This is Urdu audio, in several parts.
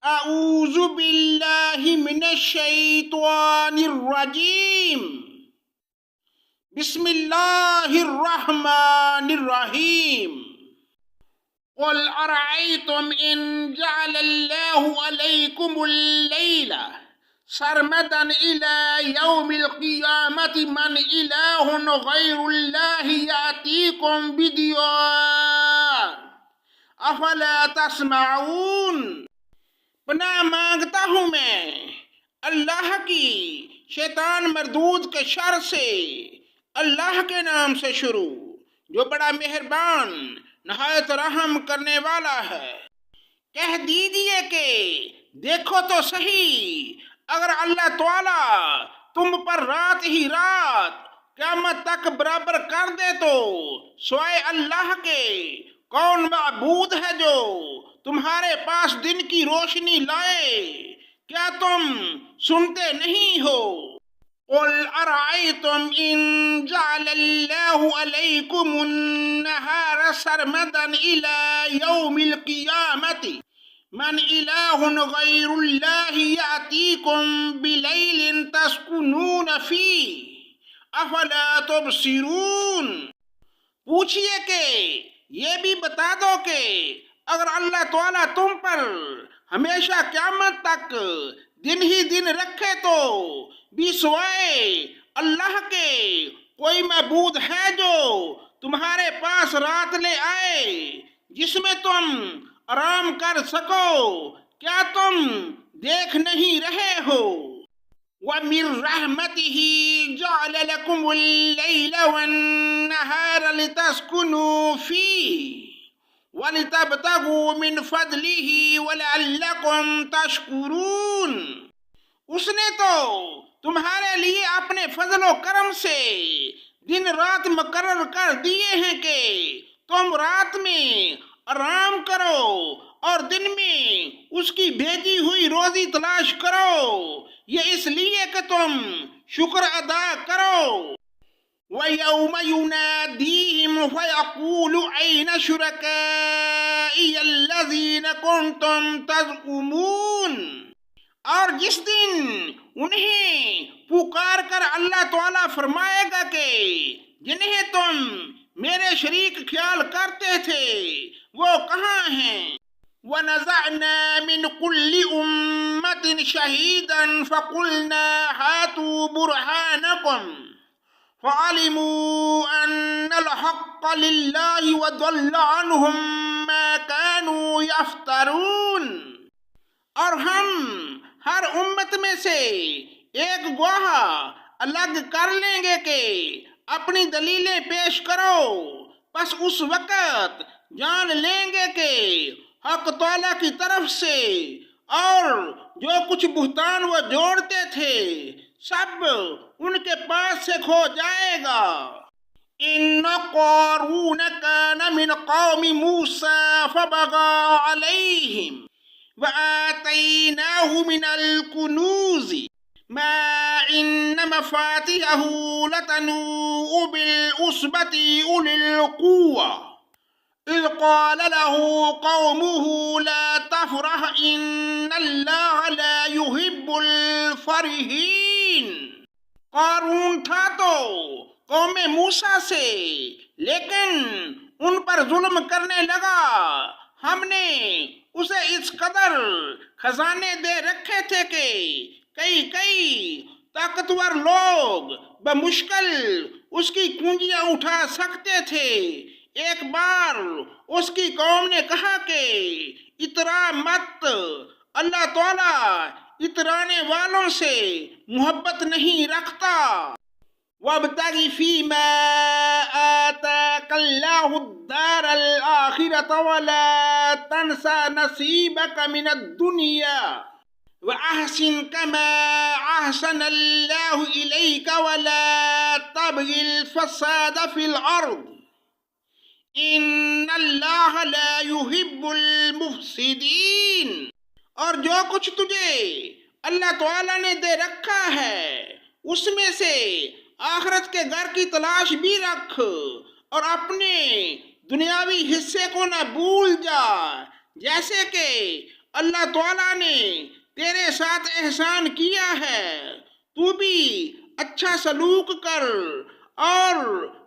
اعوذ باللہ من الشیطان الرجیم بسم اللہ الرحمن الرحیم قل ارأيتم ان جعل الله عليكم الليل سرمدا الى يوم القيامة من اله غير الله يأتيكم بضياء افلا تسمعون۔ پناہ مانگتا ہوں میں اللہ کی شیطان مردود کے شر سے، اللہ کے نام سے شروع جو بڑا مہربان نہایت رحم کرنے والا ہے۔ کہہ دیجئے کہ دیکھو تو صحیح، اگر اللہ تعالی تم پر رات ہی رات قیامت تک برابر کر دے تو سوائے اللہ کے کون معبود ہے جو تمہارے پاس دن کی روشنی لائے؟ کیا تم سنتے نہیں ہو؟ قل ارأيتم ان جعل الله عليكم النهار سرمدا الى يوم القيامة من اله غير الله يأتيكم بليل تسكنون فيه افلا تبصرون۔ پوچھئے کہ یہ بھی بتا دو کہ اگر اللہ تعالیٰ تم پر ہمیشہ قیامت تک دن ہی دن رکھے تو بھی سوائے اللہ کے کوئی معبود ہے جو تمہارے پاس رات لے آئے جس میں تم آرام کر سکو؟ کیا تم دیکھ نہیں رہے ہو؟ وَمِن رَحْمَتِهِ جَعَلَ لَكُمُ اللَّيْلَ وَالنَّهَارَ لِتَسْكُنُوا فِيهِ وَلِتَبْتَغُوا مِنْ فَضْلِهِ وَلَعَلَّكُمْ تَشْكُرُونَ۔ اس نے تو تمہارے لیے اپنے فضل و کرم سے دن رات مقرر کر دیے ہیں کہ تم رات میں آرام کرو اور دن میں اس کی بھیجی ہوئی روزی تلاش کرو، یہ اس لیے کہ تم شکر ادا کرو۔ وَيَوْمَ يُنَادِيهِمْ فَيَقُولُ أَيْنَ شُرَكَائِيَ الَّذِينَ كُنْتُمْ تَزْعُمُونَ۔ اور جس دن انہیں پکار کر اللہ تعالیٰ فرمائے گا کہ جنہیں تم میرے شریک خیال کرتے تھے وہ کہاں ہیں؟ وَنَزَعْنَا مِنْ كُلِّ أُمَّةٍ شَهِيدًا فَقُلْنَا هَاتُوا بُرْهَانَكُمْ فَعَلِمُوا أَنَّ الْحَقَّ لِلَّهِ وَضَلَّ عَنْهُمْ مَا كَانُوا يَفْتَرُونَ۔ اور ہم ہر امت میں سے ایک گواہ الگ کر لیں گے کہ اپنی دلیلیں پیش کرو، پس اس وقت جان لیں گے کہ حق تعالیٰ کی طرف سے اور جو کچھ بہتان وہ جوڑتے تھے سب ان کے پاس سے کھو جائے گا۔ ان قارون کان من قوم موسیٰ فبغى علیہم وآتیناہ من الکنوز ما ان مفاتحہ لتنوء بالعصبۃ اولي القوة اذ قال له قومه لا تفرح ان اللہ لا يحب الفرحین۔ قارون تھا تو قوم موسیٰ سے، لیکن ان پر ظلم کرنے لگا۔ ہم نے اسے اس قدر خزانے دے رکھے تھے کہ کئی طاقتور لوگ بمشکل اس کی کنجیاں اٹھا سکتے تھے۔ ایک بار اس کی قوم نے کہا کہ اترا مت، اللہ تعالیٰ اترانے والوں سے محبت نہیں رکھتا۔ وَابْتَغِ فِيمَا آتَاكَ اللَّهُ الدَّارَ الْآخِرَةَ وَلَا تَنْسَ نَصِيبَكَ مِنَ الدُّنْيَا وَأَحْسِنْ كَمَا أَحْسَنَ اللَّهُ إِلَيْكَ وَلَا تَبْغِ الْفَسَادَ فِي الْأَرْضِ إِنَّ اللَّهَ لَا يُحِبُّ الْمُفْسِدِينَ۔ اور جو کچھ تجھے اللہ تعالیٰ نے دے رکھا ہے اس میں سے آخرت کے گھر کی تلاش بھی رکھ اور اپنے دنیاوی حصے کو نہ بھول جا، جیسے کہ اللہ تعالیٰ نے تیرے ساتھ احسان کیا ہے، تو بھی اچھا سلوک کر اور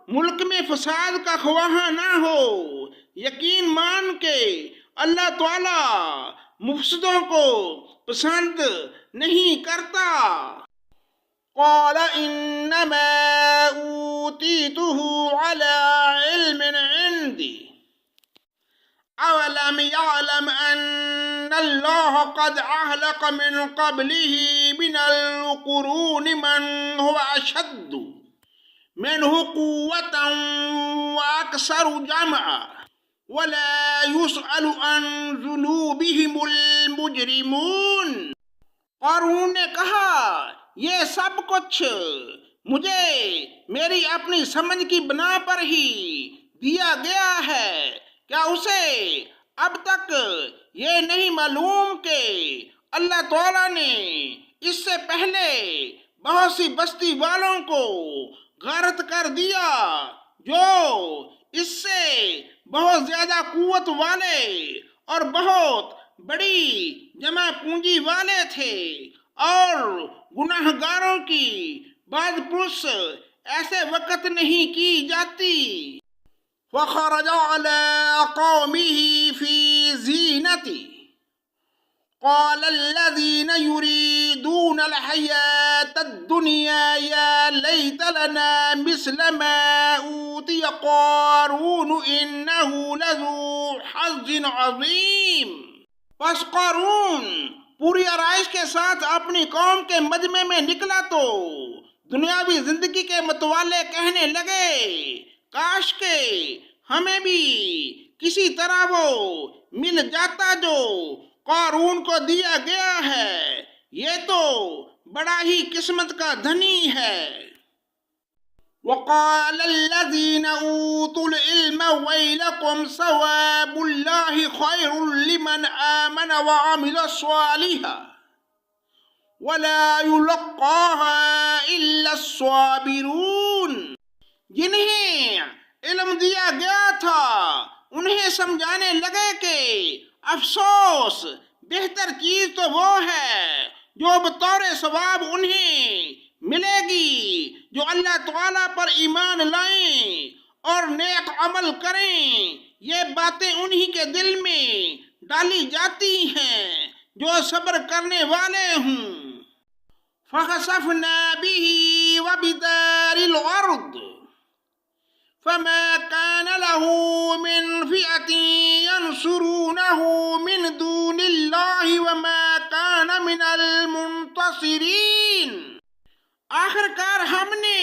ملک میں فساد کا خواہاں نہ ہو۔ یقین مان کے اللہ تعالیٰ مفسدوں کو پسند نہیں کرتا۔ قال انما اوتیته على علم عندي اولم يعلم ان الله قد اهلك من قبله من القرون من هو اشد منه قوة واكثر جمعا ولا يسأل عن ذنوبهم المجرمون۔ قارون نے کہا یہ سب کچھ مجھے میری اپنی سمجھ کی بنا پر ہی دیا گیا ہے، کیا اسے اب تک یہ نہیں معلوم کہ اللہ تعالیٰ نے اس سے پہلے بہت سی بستی والوں کو غارت کر دیا جو اس سے بہت زیادہ قوت والے اور بہت بڑی جمع پونجی والے تھے، اور گناہ گاروں کی بعض پرس ایسے وقت نہیں کی جاتی۔ فخرج على قومه في زينته قال الذين يريدون الحياة الدنيا يا ليت لنا مثل ما أوتي قارون إنه لذو حظ عظيم۔ پس قارون پوری آرائش کے ساتھ اپنی قوم کے مجمع میں نکلا تو دنیاوی زندگی کے متوالے کہنے لگے، کاش کہ ہمیں بھی کسی طرح وہ مل جاتا جو قارون کو دیا گیا ہے، یہ تو بڑا ہی قسمت کا دھنی ہے۔ وقال الذين اوتوا العلم ويلكم ثواب الله خير لمن آمن وعمل صالحا ولا يلقاها الا الصابرون۔ جنہیں علم دیا گیا تھا انہیں سمجھانے لگے کہ افسوس، بہتر چیز تو وہ ہے جو بطور ثواب انہیں ملے گی جو اللہ تعالیٰ پر ایمان لائیں اور نیک عمل کریں۔ یہ باتیں انہی کے دل میں ڈالی جاتی ہیں جو صبر کرنے والے ہوں۔ فَخَسَفْنَا بِهِ وَبِدَارِ الْأَرْضِ فما كان له من فئة ينصرونه من دون الله وما كان من المنتصرين۔ آخر کار ہم نے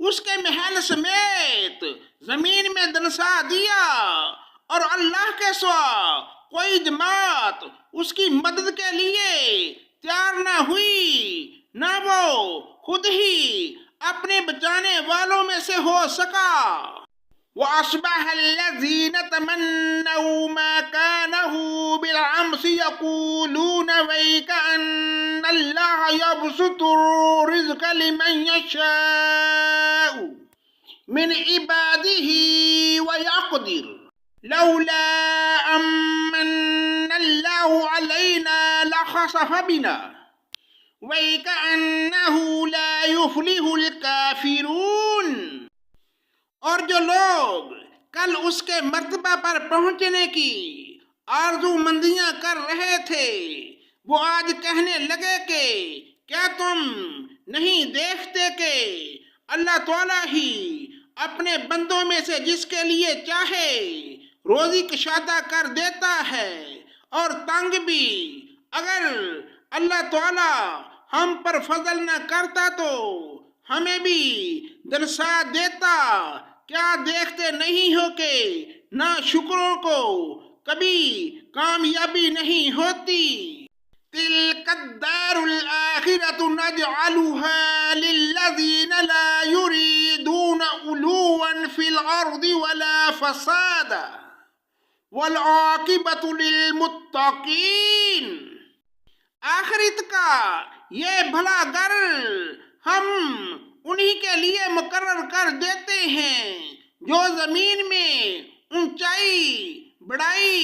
اس کے محل سمیت زمین میں دنسا دیا، اور اللہ کے سوا کوئی جماعت اس کی مدد کے لیے تیار نہ ہوئی، نہ وہ خود ہی اپنے بچانے والوں میں سے ہو سکا۔ وَأَصْبَحَ الَّذِينَ تَمَنَّوْا مَكَانَهُ بِالْأَمْسِ يَقُولُونَ وَيْكَ أَنَّ اللَّهَ يَبْسُطُ الرِّزْقَ لِمَن يَشَاءُ مِنْ عِبَادِهِ وَيَقْدِرُ لَوْلَا أَن مَّنَّ اللَّهُ عَلَيْنَا لَخَسَفَ بِنَا وَيْكَأَنَّهُ لَا يُفْلِحُ الْكَافِرُونَ۔ اور جو لوگ کل اس کے مرتبہ پر پہنچنے کی آرزو مندیاں کر رہے تھے، وہ آج کہنے لگے کہ کیا تم نہیں دیکھتے کہ اللہ تعالیٰ ہی اپنے بندوں میں سے جس کے لیے چاہے روزی کشادہ کر دیتا ہے اور تنگ بھی۔ اگر اللہ تعالیٰ ہم پر فضل نہ کرتا تو ہمیں بھی درسا دیتا۔ کیا دیکھتے نہیں ہو کہ ناشکروں کو کبھی کامیابی نہیں ہوتی؟ تِلْكَ الدَّارُ الْآخِرَةُ نَجْعَلُهَا لِلَّذِينَ لَا يُرِيدُونَ عُلُوًّا فِي الْأَرْضِ وَلَا فَسَادًا وَالْعَاقِبَةُ لِلْمُتَّقِينَ۔ آخرت کا یہ بھلا گھر ہم انہی کے لیے مقرر کر دیتے ہیں جو زمین میں اونچائی، بڑائی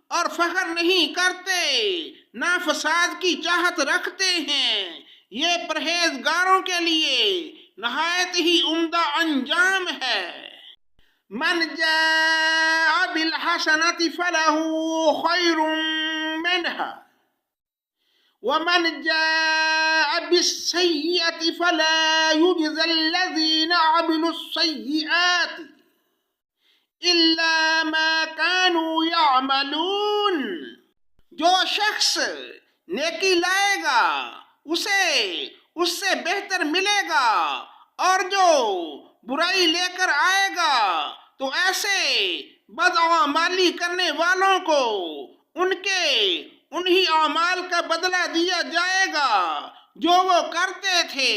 اور فخر نہیں کرتے، نہ فساد کی چاہت رکھتے ہیں، یہ پرہیزگاروں کے لیے نہایت ہی عمدہ انجام ہے۔ من جاء بالحسنة فله خير منها ومن جاء بالسيئة فلا يجزى الذين عملوا السيئات إلا ما كانوا يعملون۔ جو شخص نیکی لائے گا اس سے بہتر ملے گا، اور جو برائی لے کر آئے گا تو ایسے بدعمالی کرنے والوں کو انہی اعمال کا بدلہ دیا جائے گا جو وہ کرتے تھے۔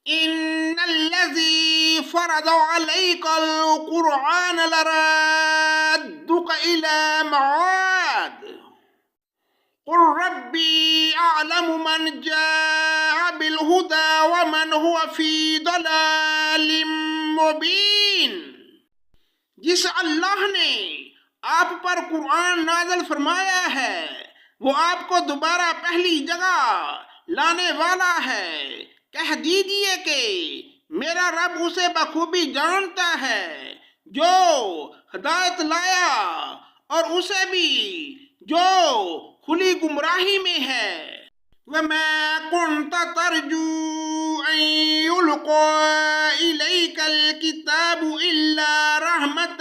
ان الذي فرض عليك القرآن لرادك الى معاد قل ربي اعلم من جاء بالهدى ومن هو في ضلال مبين۔ جس اللہ نے آپ پر قرآن نازل فرمایا ہے وہ آپ کو دوبارہ پہلی جگہ لانے والا ہے، کہہ دیجئے کہ میرا رب اسے بخوبی جانتا ہے جو ہدایت لایا اور اسے بھی جو کھلی گمراہی میں ہے۔ وَمَا كُنْتَ تَرْجُو أَن يُلْقَىٰ إِلَيْكَ الْكِتَابُ إِلَّا رَحْمَةً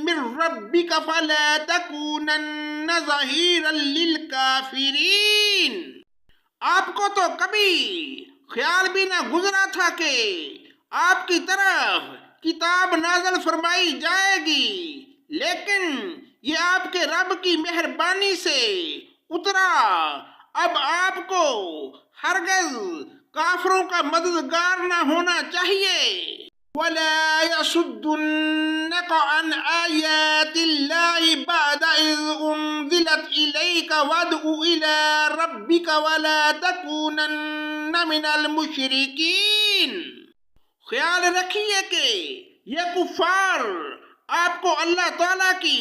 مِّن رَّبِّكَ فَلَا تَكُونَنَّ ظَهِيرًا لِّلْكَافِرِينَ۔ آپ کو تو کبھی خیال بھی نہ گزرا تھا کہ آپ کی طرف کتاب نازل فرمائی جائے گی، لیکن یہ آپ کے رب کی مہربانی سے اترا۔ اب آپ کو ہرگز کافروں کا مددگار نہ ہونا چاہیے۔ وَلَا يَصُدُّنَّكَ عَنْ آيَاتِ اللَّهِ بَعْدَ إِذْ أُنزِلَتْ إِلَيْكَ وَادْعُ إِلَىٰ رَبِّكَ وَلَا تَكُونَنَّ مِنَ الْمُشْرِكِينَ۔ خیال رکھیے کہ یہ کفار آپ کو اللہ تعالیٰ کی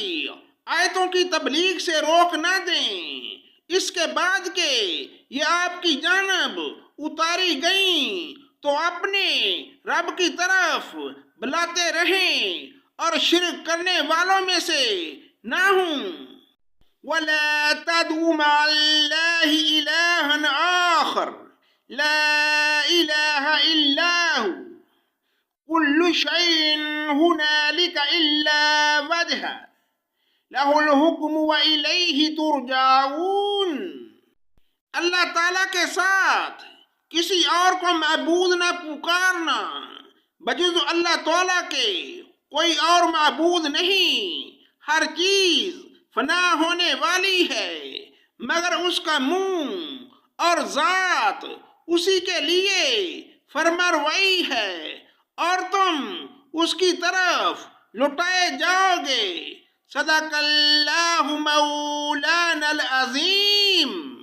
آیتوں کی تبلیغ سے روک نہ دیں، اس کے بعد کہ یہ آپ کی جانب اتاری گئیں تو اپنے رب کی طرف بلاتے رہیں اور شرک کرنے والوں میں سے نہ ہوں۔ وَلَا تَدْعُ مَعَ اللَّهِ إِلَٰهًا آخَرَ لَا إِلَٰهَ إِلَّا هُوَ كُلُّ شَيْءٍ هُنَالِكَ إِلَّا وَجْهَهُ لَهُ الْحُكْمُ وَإِلَيْهِ تُرْجَعُونَ۔ اللہ تعالیٰ کے ساتھ کسی اور کو معبود نہ پکارنا، بجز اللہ تعالیٰ کے کوئی اور معبود نہیں۔ ہر چیز فنا ہونے والی ہے مگر اس کا منہ اور ذات اسی کے لیے فرمانروائی ہے، اور تم اس کی طرف لوٹائے جاؤ گے۔ صدق اللہ مولانا العظیم۔